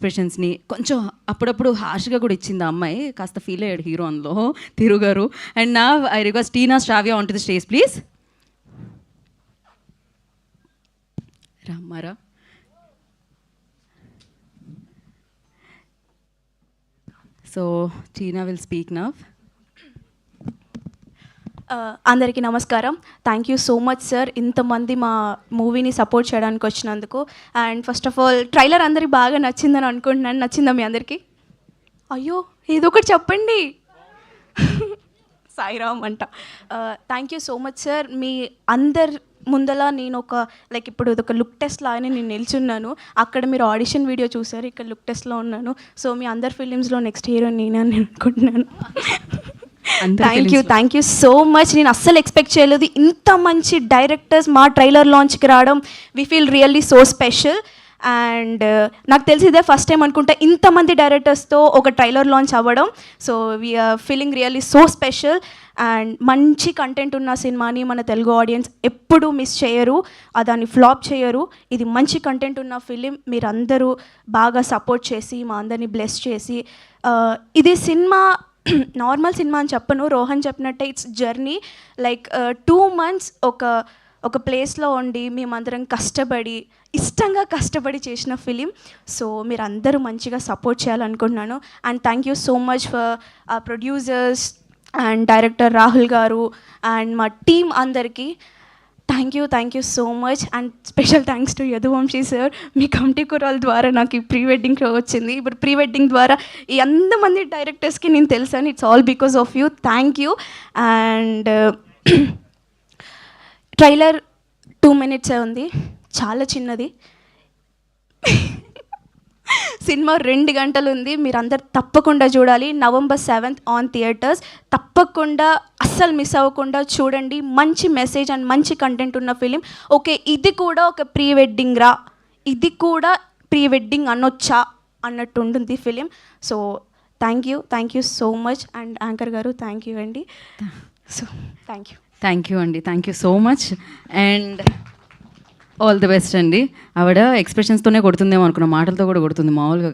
ఎక్స్ప్రెషన్స్ని కొంచెం అప్పుడప్పుడు హార్ష్గా కూడా ఇచ్చింది ఆ అమ్మాయి, కాస్త ఫీల్ అయ్యాడు హీరో అందులో తిరు గారు. అండ్ నా I request Tina Shravya on to the stage please. రామారా. So Tina will speak now. అందరికీ నమస్కారం. Thank you so much sir, ఇంతమంది మా మూవీని సపోర్ట్ చేయడానికి వచ్చినందుకు. And first of all trailer అందరికి బాగా నచ్చిందని అనుకుంటున్నాను. నచ్చిందా మీ అందరికీ? అయ్యో ఏదో ఒకటి చెప్పండి. సాయిరామ్ అంట. Thank you so much sir. మీ అందరు ముందల నేను ఇప్పుడు ఒక లుక్ టెస్ట్ లాగానే నేను నిల్చున్నాను. అక్కడ మీరు ఆడిషన్ వీడియో చూసారు, ఇక్కడ లుక్ టెస్ట్లో ఉన్నాను. సో మీ అందరి ఫిలిమ్స్లో నెక్స్ట్ హీరో నేనే అని అనుకుంటున్నాను. Thank you so much. నేను అస్సలు ఎక్స్పెక్ట్ చేయలేదు ఇంత మంచి డైరెక్టర్స్ మా ట్రైలర్ లాంచ్కి రావడం. We feel really so special. And నాకు తెలిసి ఇదే ఫస్ట్ టైం అనుకుంటా ఇంతమంది డైరెక్టర్స్తో ఒక ట్రైలర్ లాంచ్ అవ్వడం. So we're feeling really so special. And మంచి కంటెంట్ ఉన్న సినిమాని మన తెలుగు ఆడియన్స్ ఎప్పుడూ మిస్ చేయరు, దాన్ని ఫ్లాప్ చేయరు. ఇది మంచి కంటెంట్ ఉన్న ఫిలిం. మీరందరూ బాగా సపోర్ట్ చేసి మా అందరినీ బ్లెస్ చేసి, ఇది సినిమా నార్మల్ సినిమా అని చెప్పను, రోహన్ చెప్పినట్టే ఇట్స్ జర్నీ. 2 months ఒక ప్లేస్లో ఉండి మేమందరం ఇష్టంగా కష్టపడి చేసిన ఫిలిం. సో మీరు అందరూ మంచిగా సపోర్ట్ చేయాలనుకుంటున్నాను. And thank you so much for a producers and director Rahul garu and మా టీమ్ అందరికీ thank you so much. And special thanks to Yaduvamshi sir. మీ కమిటీ కురాల ద్వారా నాకు ఈ ప్రీ వెడ్డింగ్ షో వచ్చింది. ఇప్పుడు ప్రీ వెడ్డింగ్ ద్వారా ఈ అంతమంది డైరెక్టర్స్కి నేను తెలుసాను. It's all because of you. Thank you. And trailer 2 minutes ఉంది, చాలా చిన్నది. సినిమా 2 గంటలు ఉంది. మీరందరు తప్పకుండా చూడాలి. November 7th on theatres. తప్పకుండా అస్సలు మిస్ అవ్వకుండా చూడండి. మంచి మెసేజ్ అండ్ మంచి కంటెంట్ ఉన్న ఫిలిం. ఓకే, ఇది కూడా ఒక ప్రీ వెడ్డింగ్ రా, ఇది కూడా ప్రీ వెడ్డింగ్ అనొచ్చా అన్నట్టు ఉంటుంది film. So thank you so much. And anchor గారు థ్యాంక్ యూ అండి. సో థ్యాంక్ యూ అండి, thank you so much. And all the best అండి. ఆవిడ ఎక్స్ప్రెషన్స్తోనే కొడుతుందేమో అనుకున్న, మాటలతో కూడా కొడుతుంది మామూలుగా.